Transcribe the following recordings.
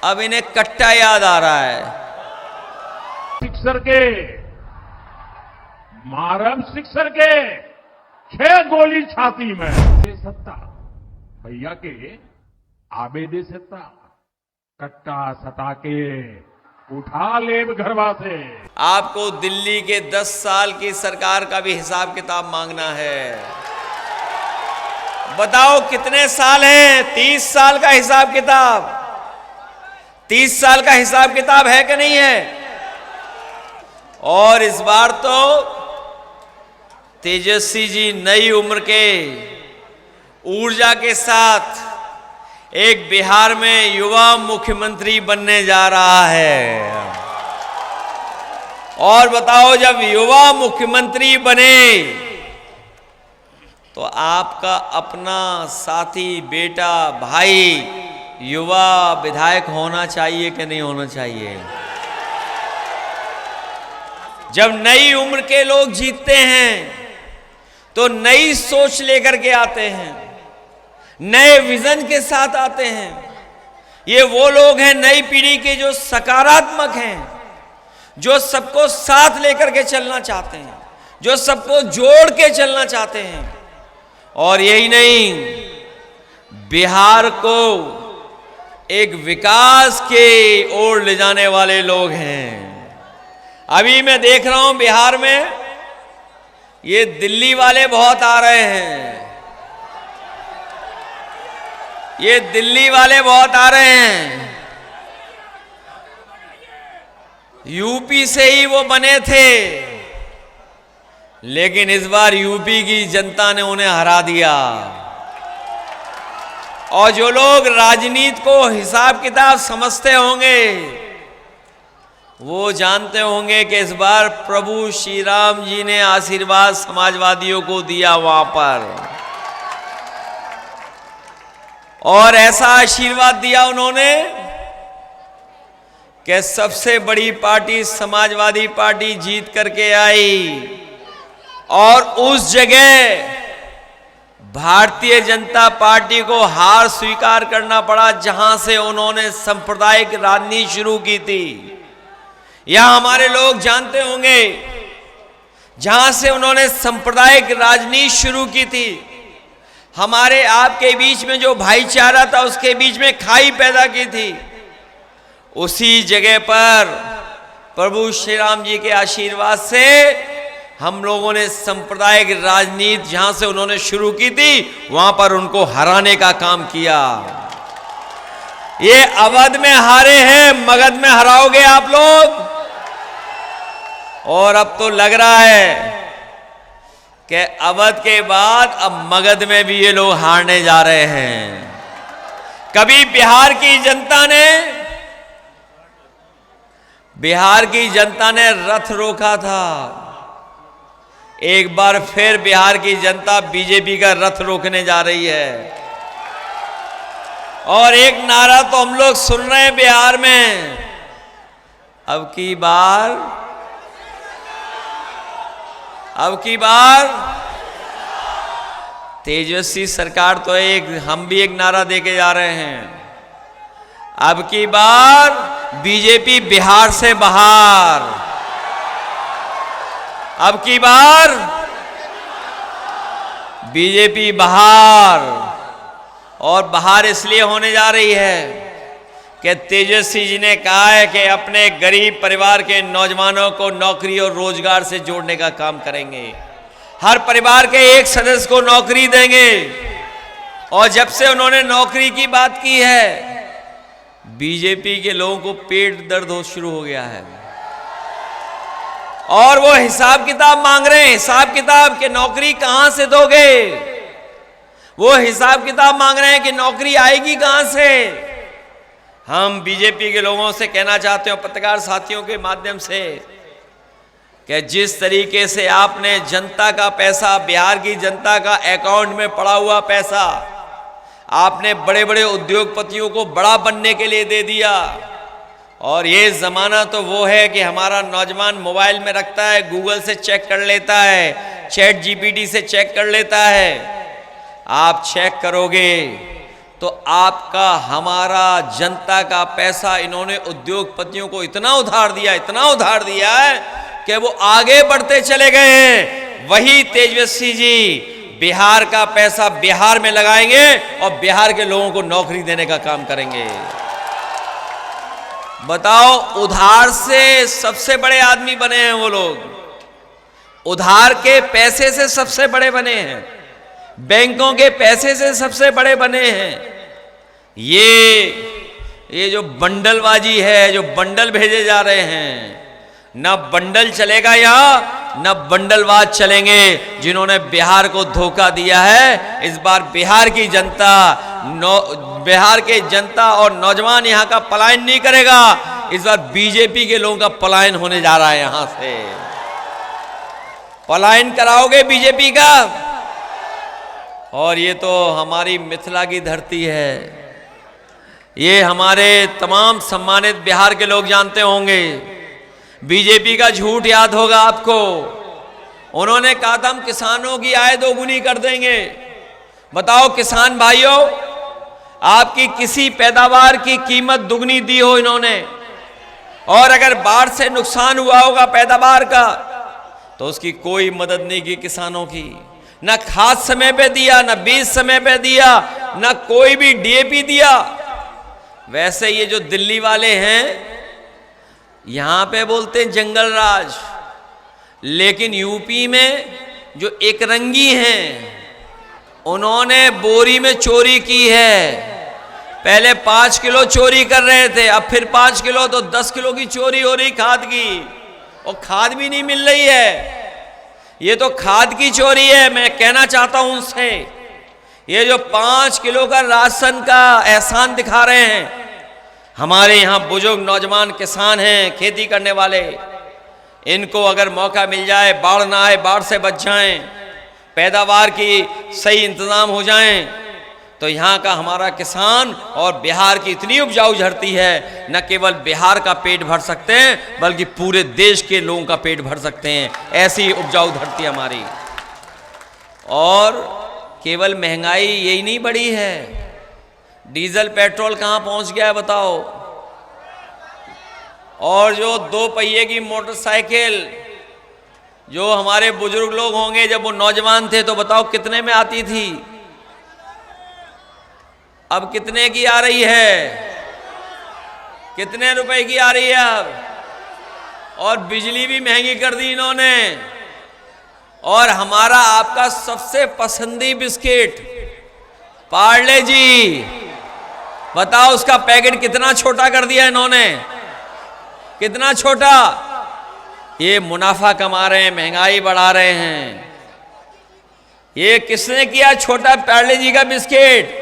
अब इन्हें कट्टा याद आ रहा है। सिक्सर के मारम सिक्सर के 6 गोली छाती में ये सत्ता भैया के आबे दे सकता कट्टा सटा के उठा ले घरवा से। आपको दिल्ली के 10 साल की सरकार का भी हिसाब किताब मांगना है। बताओ कितने साल हैं? 30 साल का हिसाब किताब, 30 साल का हिसाब किताब है कि नहीं है? और इस बार तो तेजस्वी जी नई उम्र के ऊर्जा के साथ एक बिहार में युवा मुख्यमंत्री बनने जा रहा है। और बताओ जब युवा मुख्यमंत्री बने तो आपका अपना साथी, बेटा, भाई युवा विधायक होना चाहिए कि नहीं होना चाहिए? जब नई उम्र के लोग जीतते हैं तो नई सोच लेकर के आते हैं, नए विजन के साथ आते हैं। ये वो लोग हैं नई पीढ़ी के जो सकारात्मक हैं, जो सबको साथ लेकर के चलना चाहते हैं, जो सबको जोड़ के चलना चाहते हैं। और यही नहीं, बिहार को एक विकास के ओर ले जाने वाले लोग हैं। अभी मैं देख रहा हूं बिहार में ये दिल्ली वाले बहुत आ रहे हैं, ये दिल्ली वाले बहुत आ रहे हैं। यूपी से ही वो बने थे, लेकिन इस बार यूपी की जनता ने उन्हें हरा दिया। और जो लोग राजनीति को हिसाब किताब समझते होंगे वो जानते होंगे कि इस बार प्रभु श्री राम जी ने आशीर्वाद समाजवादियों को दिया वहां पर, और ऐसा आशीर्वाद दिया उन्होंने कि सबसे बड़ी पार्टी समाजवादी पार्टी जीत करके आई। और उस जगह भारतीय जनता पार्टी को हार स्वीकार करना पड़ा जहां से उन्होंने सांप्रदायिक राजनीति शुरू की थी। यह हमारे लोग जानते होंगे, जहां से उन्होंने सांप्रदायिक राजनीति शुरू की थी। हमारे आपके बीच में जो भाईचारा था उसके बीच में खाई पैदा की थी। उसी जगह पर प्रभु श्री राम जी के आशीर्वाद से हम लोगों ने सांप्रदायिक राजनीति जहां से उन्होंने शुरू की थी वहां पर उनको हराने का काम किया। ये अवध में हारे हैं, मगध में हराओगे आप लोग। और अब तो लग रहा है कि अवध के बाद अब मगध में भी ये लोग हारने जा रहे हैं। कभी बिहार की जनता ने रथ रोका था, एक बार फिर बिहार की जनता बीजेपी का रथ रोकने जा रही है। और एक नारा तो हम लोग सुन रहे हैं बिहार में, अब की बार तेजस्वी सरकार तो हम भी एक नारा देके जा रहे हैं, अब की बार बीजेपी बिहार से बाहर, अब की बार बीजेपी बाहर। और बाहर इसलिए होने जा रही है कि तेजस्वी जी ने कहा है कि अपने गरीब परिवार के नौजवानों को नौकरी और रोजगार से जोड़ने का काम करेंगे। हर परिवार के एक सदस्य को नौकरी देंगे। और जब से उन्होंने नौकरी की बात की है, बीजेपी के लोगों को पेट दर्द हो शुरू हो गया है और वो हिसाब किताब मांग रहे हैं। हिसाब किताब के नौकरी कहां से दोगे? वो हिसाब किताब मांग रहे हैं कि नौकरी आएगी कहां से। हम बीजेपी के लोगों से कहना चाहते हैं, पत्रकार साथियों के माध्यम से, कि जिस तरीके से आपने जनता का पैसा, बिहार की जनता का अकाउंट में पड़ा हुआ पैसा आपने बड़े बड़े उद्योगपतियों को बड़ा बनने के लिए दे दिया। और ये ज़माना तो वो है कि हमारा नौजवान मोबाइल में रखता है, गूगल से चेक कर लेता है, चैट जीपीटी से चेक कर लेता है। आप चेक करोगे तो आपका, हमारा, जनता का पैसा इन्होंने उद्योगपतियों को इतना उधार दिया है कि वो आगे बढ़ते चले गए हैं। वही तेजस्वी जी बिहार का पैसा बिहार में लगाएंगे और बिहार के लोगों को नौकरी देने का काम करेंगे। बताओ, उधार से सबसे बड़े आदमी बने हैं वो लोग, उधार के पैसे से सबसे बड़े बने हैं, बैंकों के पैसे से सबसे बड़े बने हैं। ये जो बंडलबाजी है, जो बंडल भेजे जा रहे हैं, न बंडल चलेगा यहां, न बंडलबाज चलेंगे। जिन्होंने बिहार को धोखा दिया है, इस बार बिहार की जनता और नौजवान यहां का पलायन नहीं करेगा। इस बार बीजेपी के लोगों का पलायन होने जा रहा है। यहां से पलायन कराओगे बीजेपी का। और ये तो हमारी मिथिला की धरती है, ये हमारे तमाम सम्मानित बिहार के लोग जानते होंगे। बीजेपी का झूठ याद होगा आपको। उन्होंने कहा था हम किसानों की आय दोगुनी कर देंगे। बताओ किसान भाइयों, आपकी किसी पैदावार की कीमत दुगनी दी हो इन्होंने, और अगर बाढ़ से नुकसान हुआ होगा पैदावार का तो उसकी कोई मदद नहीं की किसानों की। न खाद समय पे दिया, न बीज समय पे दिया, न कोई भी डीएपी दिया। वैसे ये जो दिल्ली वाले हैं यहां पे बोलते हैं जंगल राज, लेकिन यूपी में जो एक रंगी हैं उन्होंने बोरी में चोरी की है। पहले 5 किलो चोरी कर रहे थे, अब फिर 5 किलो, तो 10 किलो की चोरी हो रही खाद की, और खाद भी नहीं मिल रही है। ये तो खाद की चोरी है। मैं कहना चाहता हूं उनसे, ये जो 5 किलो का राशन का एहसान दिखा रहे हैं, हमारे यहां बुजुर्ग नौजवान किसान हैं, खेती करने वाले, इनको अगर मौका मिल जाए, बाढ़ ना आए, बाढ़ से बच जाएं, पैदावार की सही इंतजाम हो जाएं, तो यहाँ का हमारा किसान और बिहार की इतनी उपजाऊ धरती है, न केवल बिहार का पेट भर सकते हैं बल्कि पूरे देश के लोगों का पेट भर सकते हैं। ऐसी उपजाऊ धरती हमारी। और केवल महंगाई यही नहीं बढ़ी है, डीजल पेट्रोल कहाँ पहुँच गया है बताओ। और जो 2 पहिए की मोटरसाइकिल, जो हमारे बुजुर्ग लोग होंगे जब वो नौजवान थे तो बताओ कितने में आती थी, अब कितने की आ रही है, कितने रुपए की आ रही है अब। और बिजली भी महंगी कर दी इन्होंने। और हमारा आपका सबसे पसंदी बिस्किट पार्ले जी, बताओ उसका पैकेट कितना छोटा कर दिया इन्होंने, कितना छोटा। ये मुनाफा कमा रहे हैं, महंगाई बढ़ा रहे हैं। ये किसने किया छोटा पार्ले जी का बिस्किट?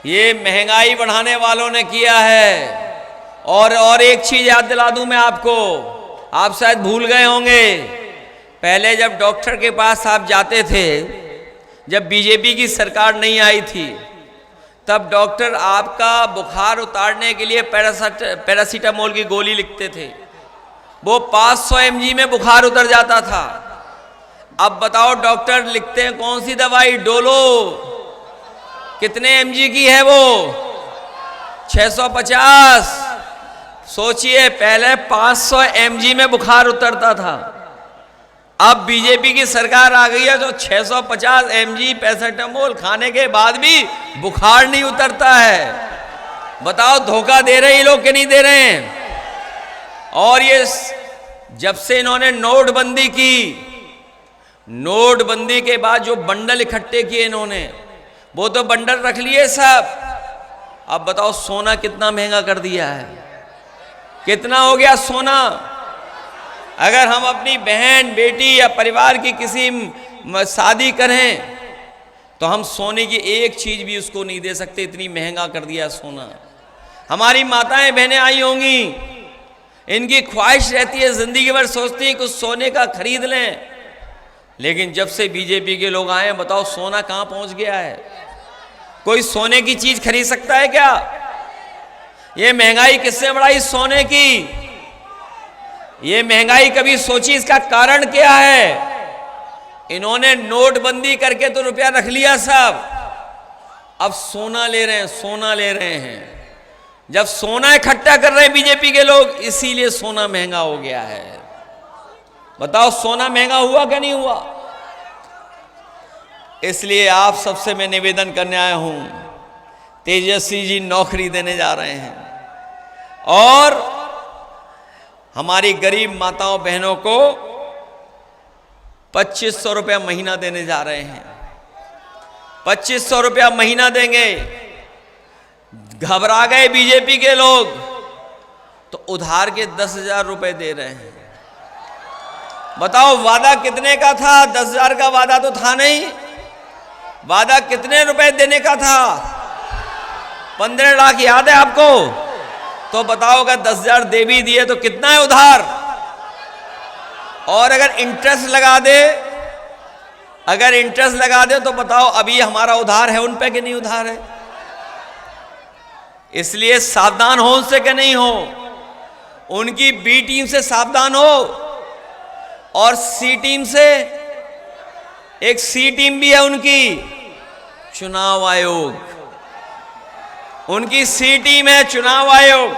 ये महंगाई बढ़ाने वालों ने किया है। और एक चीज याद दिला दूं मैं आपको, आप शायद भूल गए होंगे, पहले जब डॉक्टर के पास आप जाते थे, जब बीजेपी की सरकार नहीं आई थी, तब डॉक्टर आपका बुखार उतारने के लिए पैरासीटामोल की गोली लिखते थे। वो 500 mg में बुखार उतर जाता था। अब बताओ डॉक्टर लिखते हैं कौन सी दवाई, डोलो, कितने mg की है वो? 650। सोचिए, पहले 500 mg में बुखार उतरता था, अब बीजेपी की सरकार आ गई है तो 650 mg पैरासीटामोल खाने के बाद भी बुखार नहीं उतरता है। बताओ धोखा दे रहे हैं लोग कि नहीं दे रहे हैं? और ये जब से इन्होंने नोटबंदी की, नोटबंदी के बाद जो बंडल इकट्ठे किए इन्होंने, वो तो बंडल रख लिए सब। अब बताओ सोना कितना महंगा कर दिया है, कितना हो गया सोना। अगर हम अपनी बहन, बेटी या परिवार की किसी शादी करें तो हम सोने की एक चीज भी उसको नहीं दे सकते, इतनी महंगा कर दिया सोना। हमारी माताएं बहनें आई होंगी, इनकी ख्वाहिश रहती है, जिंदगी भर सोचती है कुछ सोने का खरीद लें, लेकिन जब से बीजेपी के लोग आए, बताओ सोना कहां पहुंच गया है? कोई सोने की चीज खरीद सकता है क्या? ये महंगाई किसने बढ़ाई? सोने की। ये महंगाई कभी सोची इसका कारण क्या है? इन्होंने नोटबंदी करके तो रुपया रख लिया सब, अब सोना ले रहे हैं, सोना ले रहे हैं। जब सोना इकट्ठा कर रहे हैं बीजेपी के लोग, इसीलिए सोना महंगा हो गया है। बताओ सोना महंगा हुआ क्या नहीं हुआ? इसलिए आप सबसे मैं निवेदन करने आया हूं, तेजस्वी जी नौकरी देने जा रहे हैं और हमारी गरीब माताओं बहनों को 2500 रुपया महीना देने जा रहे हैं। 2500 रुपया महीना देंगे। घबरा गए बीजेपी के लोग तो उधार के 10,000 रुपए दे रहे हैं। बताओ वादा कितने का था? 10,000 का वादा तो था नहीं। वादा कितने रुपए देने का था? 15 लाख याद है आपको? तो बताओ अगर 10,000 दे भी दिए तो कितना है उधार? और अगर इंटरेस्ट लगा दे, अगर इंटरेस्ट लगा दे तो बताओ अभी हमारा उधार है उन पे कि नहीं उधार है? इसलिए सावधान हो उनसे कि नहीं हो। उनकी बी टीम से सावधान हो और सी टीम से। एक सी टीम भी है उनकी, चुनाव आयोग। उनकी सी टीम है चुनाव आयोग।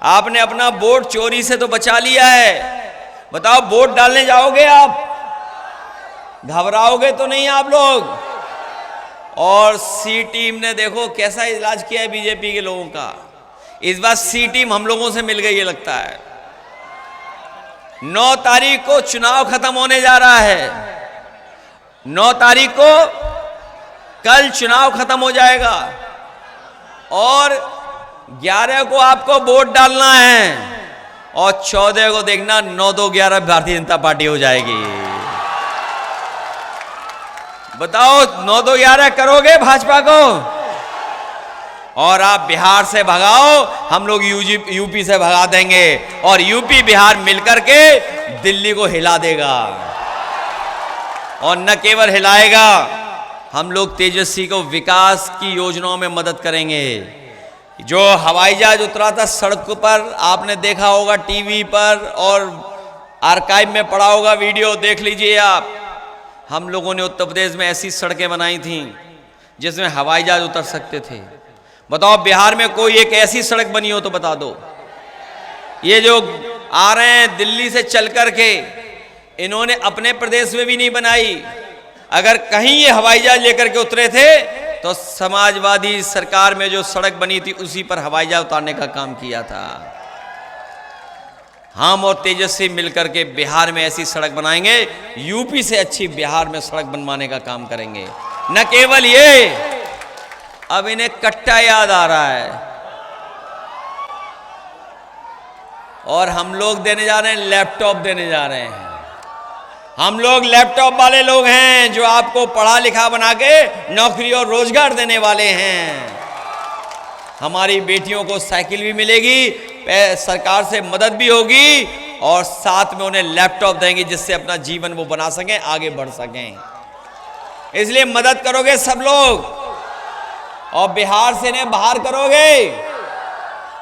आपने अपना वोट चोरी से तो बचा लिया है। बताओ वोट डालने जाओगे आप, घबराओगे तो नहीं आप लोग? और सी टीम ने देखो कैसा इलाज किया है बीजेपी के लोगों का। इस बार सी टीम हम लोगों से मिल गई ये लगता है। 9 तारीख को चुनाव खत्म होने जा रहा है। 9 तारीख को कल चुनाव खत्म हो जाएगा और 11 को आपको वोट डालना है और 14 को देखना 9-2-11 भारतीय जनता पार्टी हो जाएगी। बताओ 9-2-11 करोगे भाजपा को? और आप बिहार से भगाओ, हम लोग यूपी से भगा देंगे और यूपी बिहार मिलकर के दिल्ली को हिला देगा। और न केवल हिलाएगा, हम लोग तेजस्वी को विकास की योजनाओं में मदद करेंगे। जो हवाई जहाज उतरा था सड़क पर, आपने देखा होगा टीवी पर और आर्काइव में पड़ा होगा, वीडियो देख लीजिए आप। हम लोगों ने उत्तर प्रदेश में ऐसी सड़कें बनाई थी जिसमें हवाई जहाज उतर सकते थे। बताओ बिहार में कोई एक ऐसी सड़क बनी हो तो बता दो। ये जो आ रहे हैं दिल्ली से चल कर के, इन्होंने अपने प्रदेश में भी नहीं बनाई। अगर कहीं ये हवाई जहाज लेकर के उतरे थे तो समाजवादी सरकार में जो सड़क बनी थी उसी पर हवाई जहाज उतारने का काम किया था। हम और तेजस्वी मिलकर के बिहार में ऐसी सड़क बनाएंगे, यूपी से अच्छी बिहार में सड़क बनवाने का काम करेंगे। न केवल ये, अब इन्हें कट्टा याद आ रहा है और हम लोग देने जा रहे हैं, लैपटॉप देने जा रहे हैं। हम लोग लैपटॉप वाले लोग हैं जो आपको पढ़ा लिखा बना के नौकरी और रोजगार देने वाले हैं। हमारी बेटियों को साइकिल भी मिलेगी, सरकार से मदद भी होगी और साथ में उन्हें लैपटॉप देंगे जिससे अपना जीवन वो बना सकें, आगे बढ़ सकें। इसलिए मदद करोगे सब लोग और बिहार से इन्हें बाहर करोगे।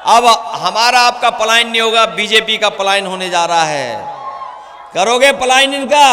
अब हमारा आपका पलायन नहीं होगा, बीजेपी का पलायन होने जा रहा है। करोगे पलायन इनका?